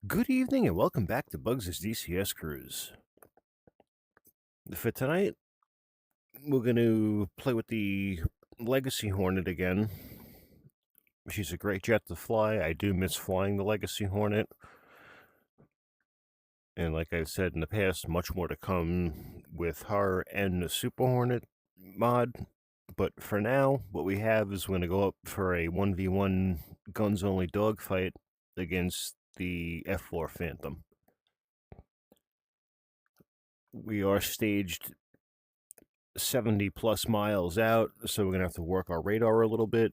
Good evening and welcome back to Bugs' DCS Cruise. For tonight, we're going to play with the Legacy Hornet again. She's a great jet to fly. I do miss flying the Legacy Hornet. And like I've said in the past, much more to come with her and the Super Hornet mod. But for now, what we have is we're going to go up for a 1v1 guns-only dogfight against the F-4 Phantom. We are staged 70 plus miles out, so we're gonna have to work our radar a little bit,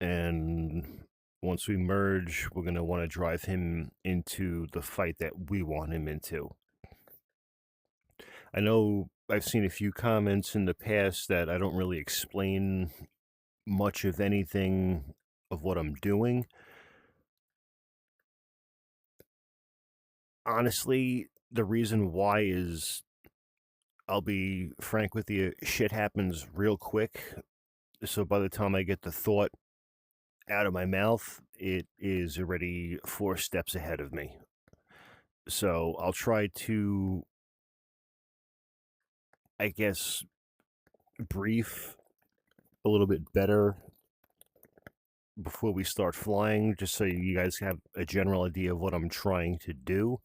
and once we merge, we're gonna want to drive him into the fight that we want him into. I know I've seen a few comments in the past that I don't really explain much of anything of what I'm doing. Honestly, the reason why is, I'll be frank with you, shit happens real quick. So by the time I get the thought out of my mouth, it is already 4 steps ahead of me. So I'll try to, I guess, brief a little bit better before we start flying, just so you guys have a general idea of what I'm trying to do.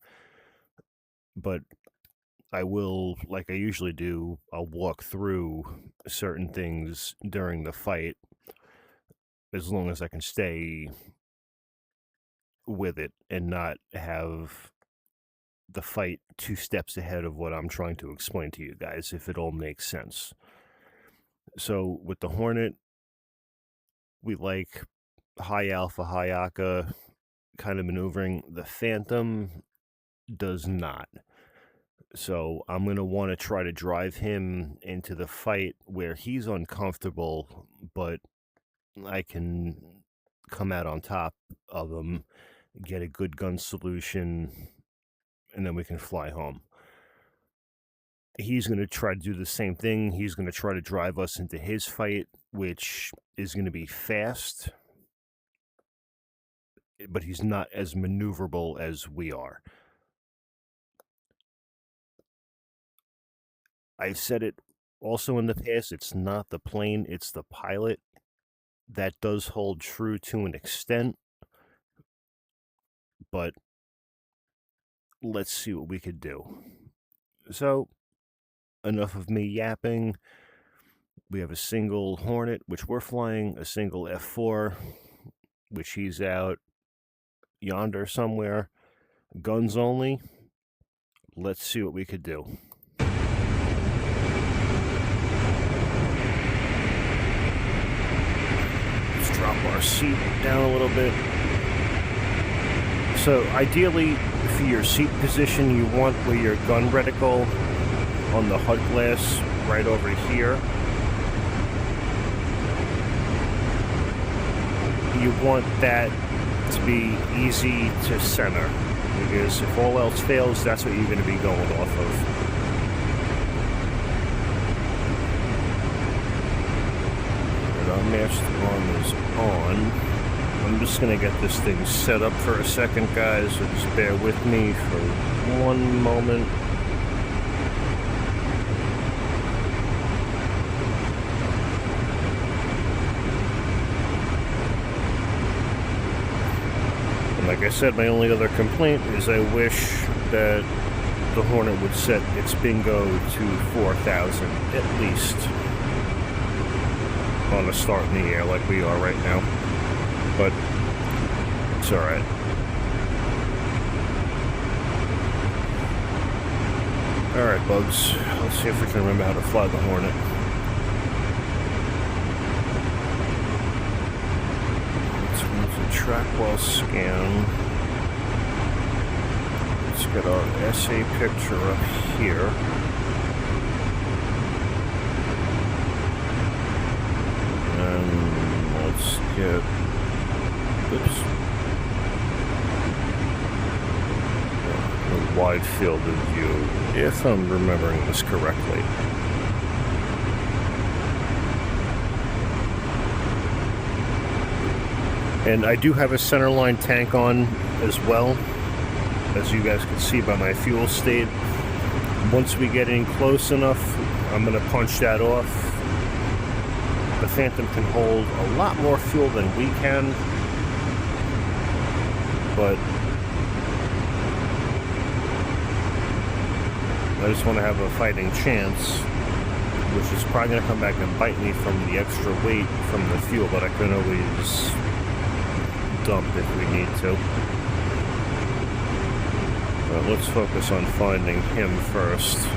But I will, like I usually do, I'll walk through certain things during the fight, as long as I can stay with it and not have the fight 2 steps ahead of what I'm trying to explain to you guys, if it all makes sense. So with the Hornet, we like high alpha, high ACA kind of maneuvering. The Phantom does not. So I'm going to want to try to drive him into the fight where he's uncomfortable, but I can come out on top of him, get a good gun solution, and then we can fly home. He's going to try to do the same thing. He's going to try to drive us into his fight, which is going to be fast, but he's not as maneuverable as we are. I've said it also in the past, it's not the plane, it's the pilot. That does hold true to an extent, but let's see what we could do. So, enough of me yapping. We have a single Hornet, which we're flying, a single F-4, which he's out yonder somewhere. Guns only. Let's see what we could do. Let's drop our seat down a little bit. So ideally, for your seat position, you want where your gun reticle on the HUD glass right over here. You want that to be easy to center, because if all else fails, that's what you're going to be going off of. And our master arm is on. I'm just going to get this thing set up for a second, guys, so just bear with me for one moment. And like I said, my only other complaint is I wish that the Hornet would set its bingo to 4,000 at least on a start in the air like we are right now. But it's alright. Alright, Bugs. Let's see if we can remember how to fly the Hornet. Let's move the track while scan. Let's get our SA picture up here. And let's get... Oops. A wide field of view, if I'm remembering this correctly. And I do have a centerline tank on as well. as you guys can see by my fuel state. Once we get in close enough, I'm going to punch that off. The Phantom can hold a lot more fuel than we can, but I just want to have a fighting chance, which is probably going to come back and bite me from the extra weight from the fuel, but I can always dump if we need to. But let's focus on finding him first.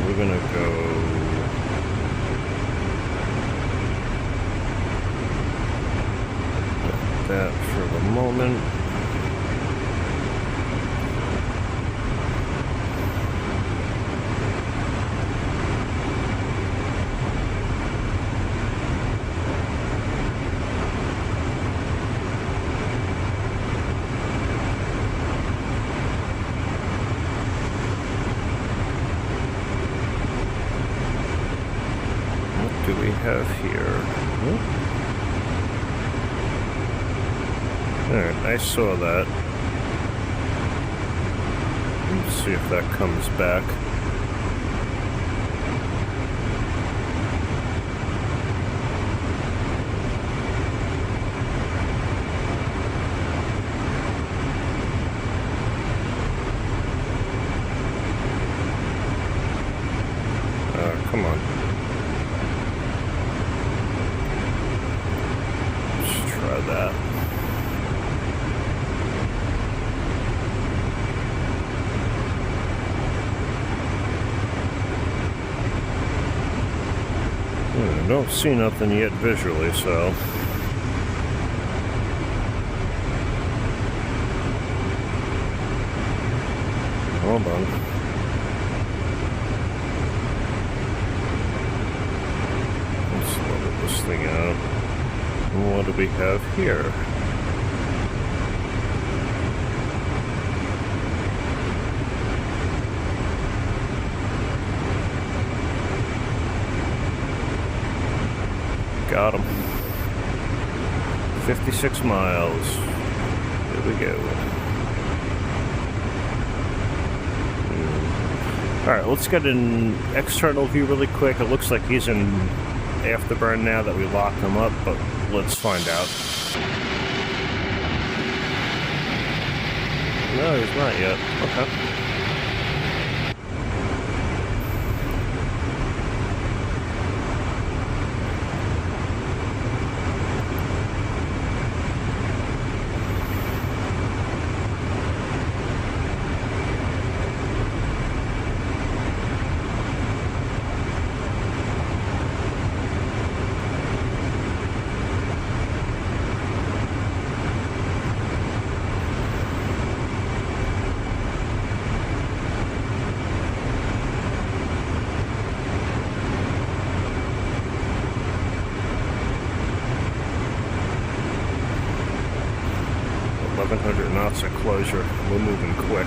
We're gonna go that for the moment. What do we have here? Alright, I saw that. Let's see if that comes back. Come on. Let's try that. I don't see nothing yet visually, so hold on. Let's load this thing out. And what do we have here? Got him. 56 miles. Here we go. Alright, let's get an external view really quick. It looks like he's in afterburn now that we locked him up, but let's find out. No, he's not yet. Okay. Knots of closure. We're moving quick.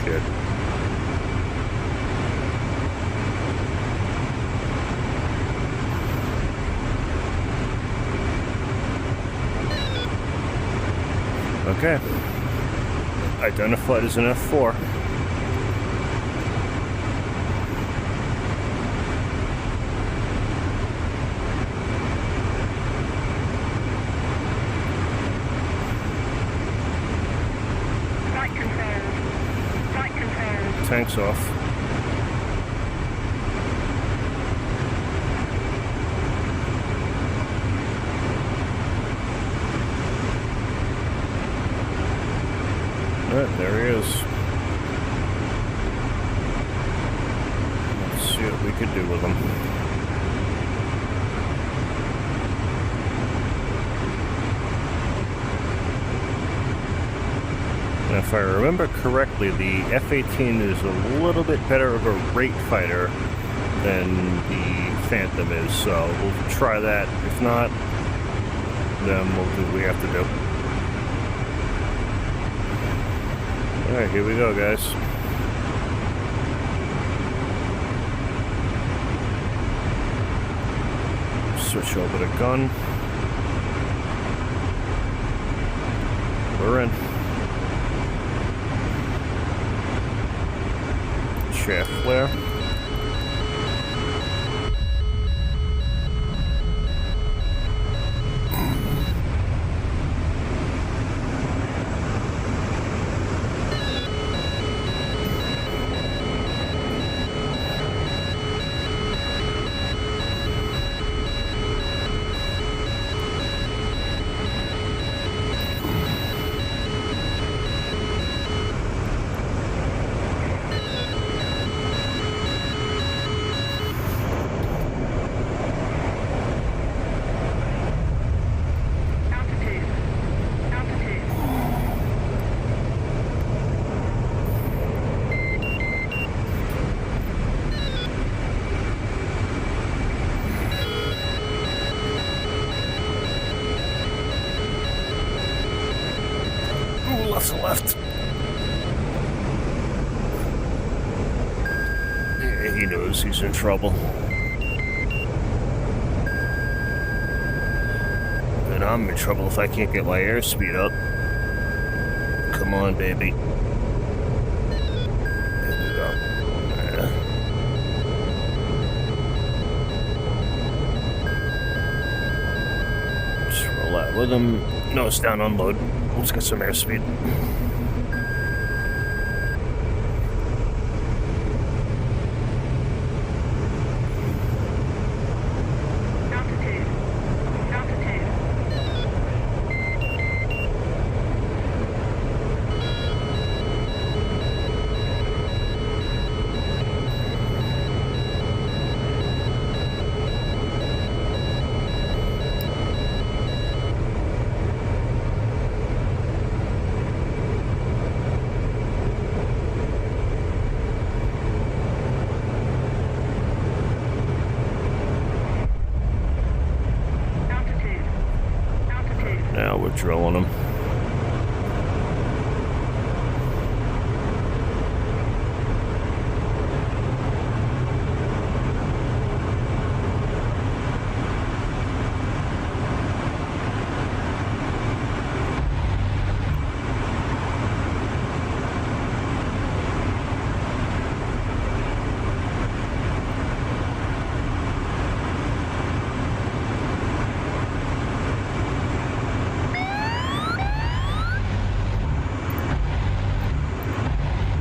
Shit. Okay. Identified as an F-4. Flight confirmed. Flight confirmed. Tanks off. Alright, there he is. Let's see what we could do with him. Now, if I remember correctly, the F-18 is a little bit better of a rate fighter than the Phantom is, so we'll try that. If not, then we'll do what we have to do. Alright, here we go, guys. Switch over to gun. We're in. Shaft flare. Left. Yeah, he knows he's in trouble. And I'm in trouble if I can't get my airspeed up. Come on, baby. There we go. Yeah. Just roll out with him. Nose down, unload. Let's get some airspeed. Now we're drilling them.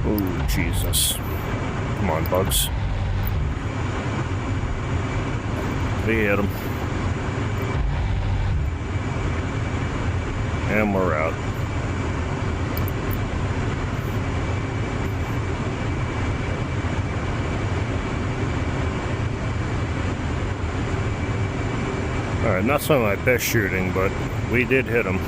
Oh, Jesus. Come on, bugs. We hit him. And we're out. Alright, not some of my best shooting, but we did hit him.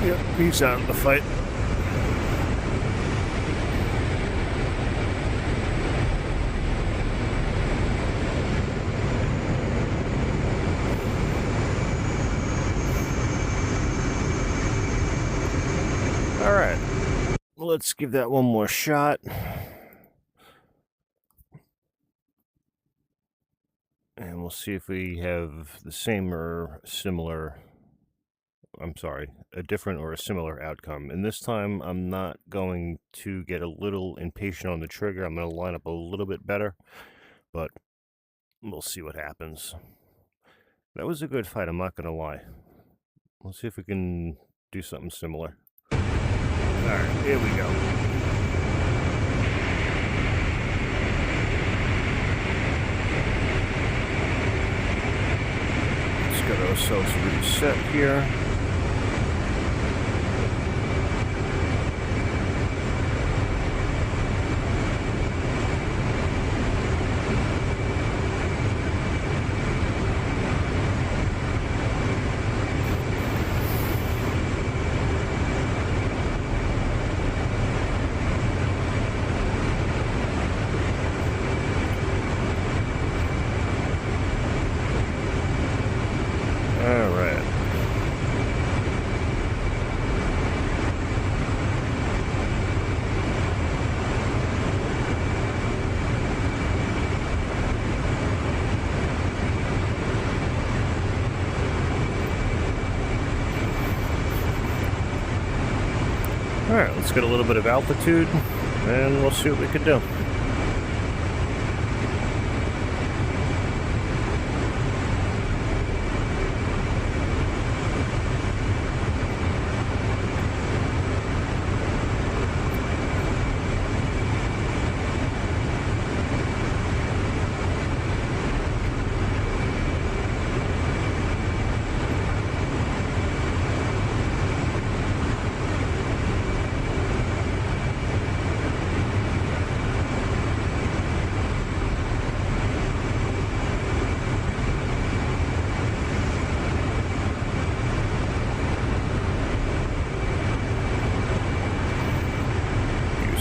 Yep, he's out of the fight. All right, let's give that one more shot. And we'll see if we have the same or similar, I'm sorry, a different or a similar outcome. And this time I'm not going to get a little impatient on the trigger. I'm going to line up a little bit better, but we'll see what happens. That was a good fight, I'm not going to lie. Let's see if we can do something similar. All right, here we go. ourselves a reset here. Alright, let's get a little bit of altitude, and we'll see what we can do.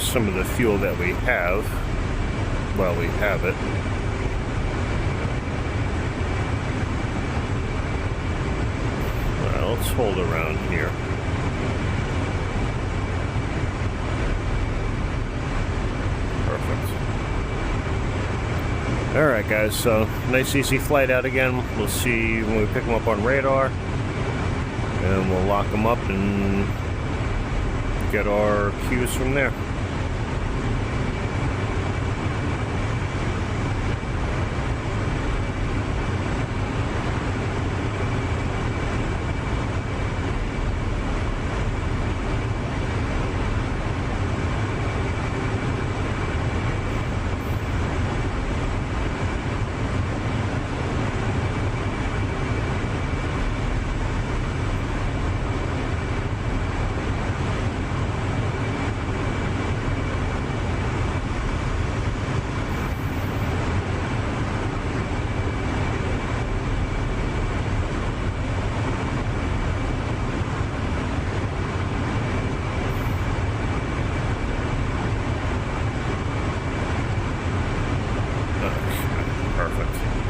Some of the fuel that we have while we have it. Well, let's hold around here. Perfect. Alright guys, so nice easy flight out again. We'll see when we pick them up on radar, and we'll lock them up and get our cues from there.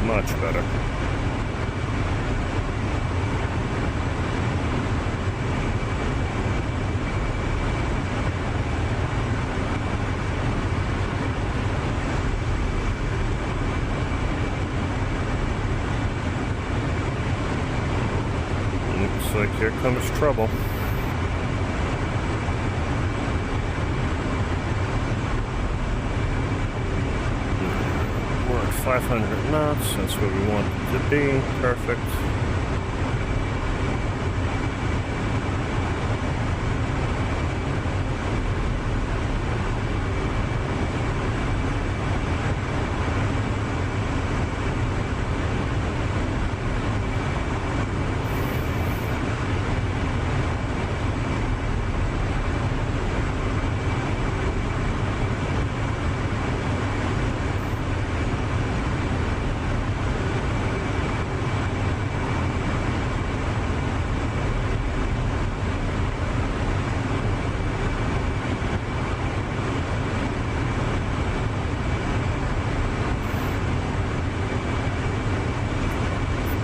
Much better. Looks like here comes trouble. We're at 500 knots, that's where we want it to be. Perfect.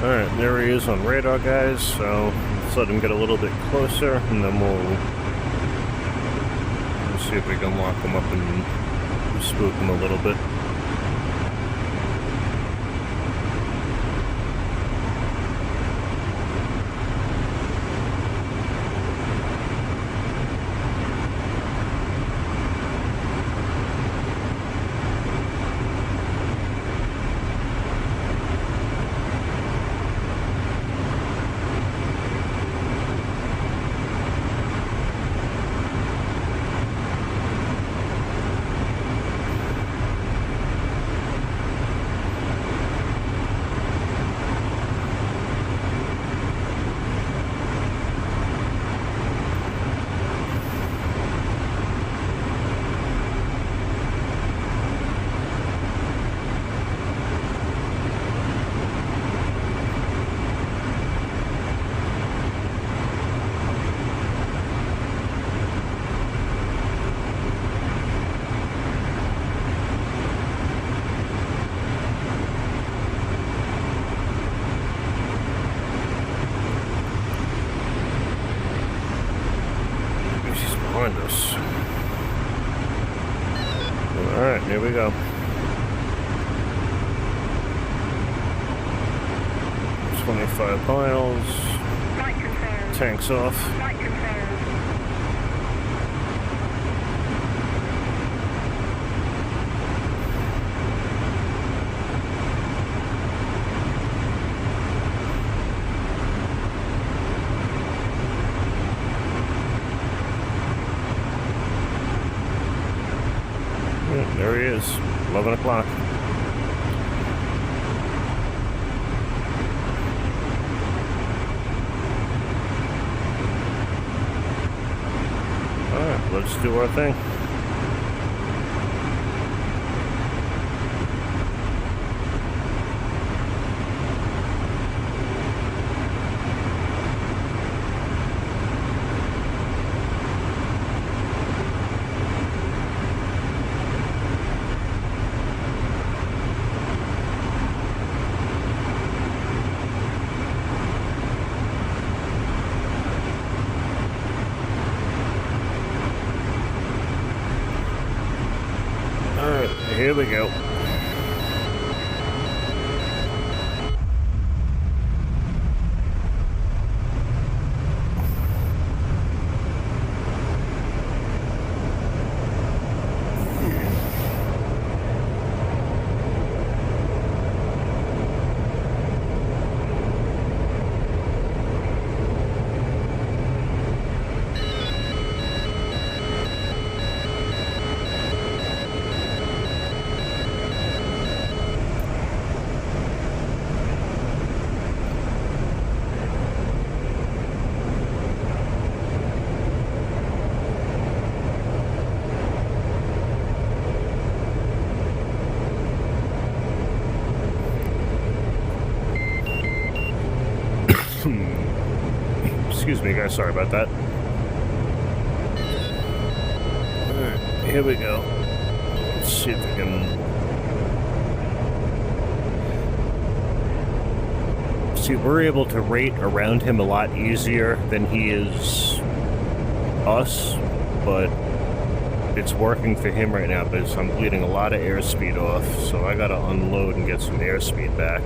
Alright, there he is on radar, guys, so let's let him get a little bit closer, and then we'll see if we can lock him up and spook him a little bit. go. 25 miles. Flight confirmed. Tanks off. Flight confirmed. Yeah, there he is. 11 o'clock. Alright, let's do our thing. Alright, here we go. Excuse me, guys. Sorry about that. Alright, here we go. Let's see if we can... See, we're able to rate around him a lot easier than he is us, but it's working for him right now because I'm bleeding a lot of airspeed off, so I gotta unload and get some airspeed back.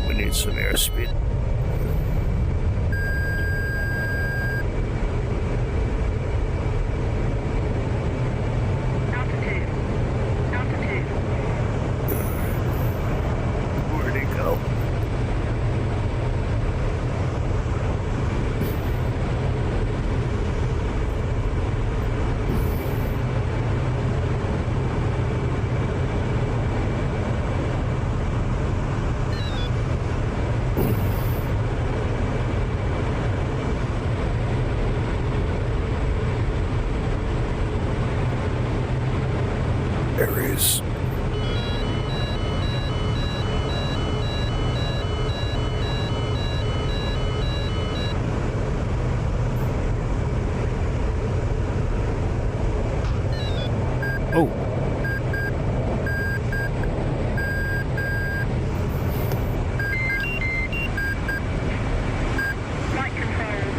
We need some airspeed. Altitude. Altitude. Where'd he go? There he is. Oh. Flight confirmed.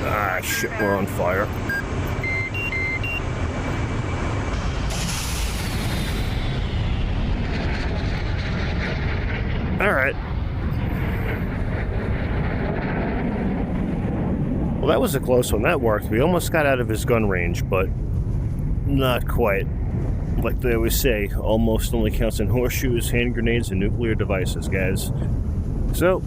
Ah, shit, we're on fire. Alright. Well, that was a close one. That worked. We almost got out of his gun range, but not quite. Like they always say, almost only counts in horseshoes, hand grenades, and nuclear devices, guys. So,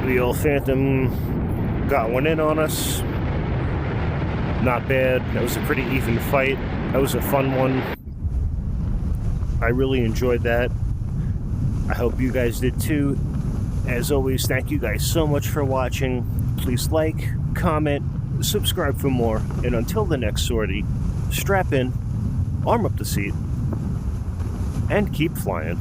the old Phantom got one in on us. Not bad. That was a pretty even fight. That was a fun one. I really enjoyed that. I hope you guys did too. As always, thank you guys so much for watching. Please like, comment, subscribe for more, and until the next sortie, strap in, arm up the seat, and keep flying.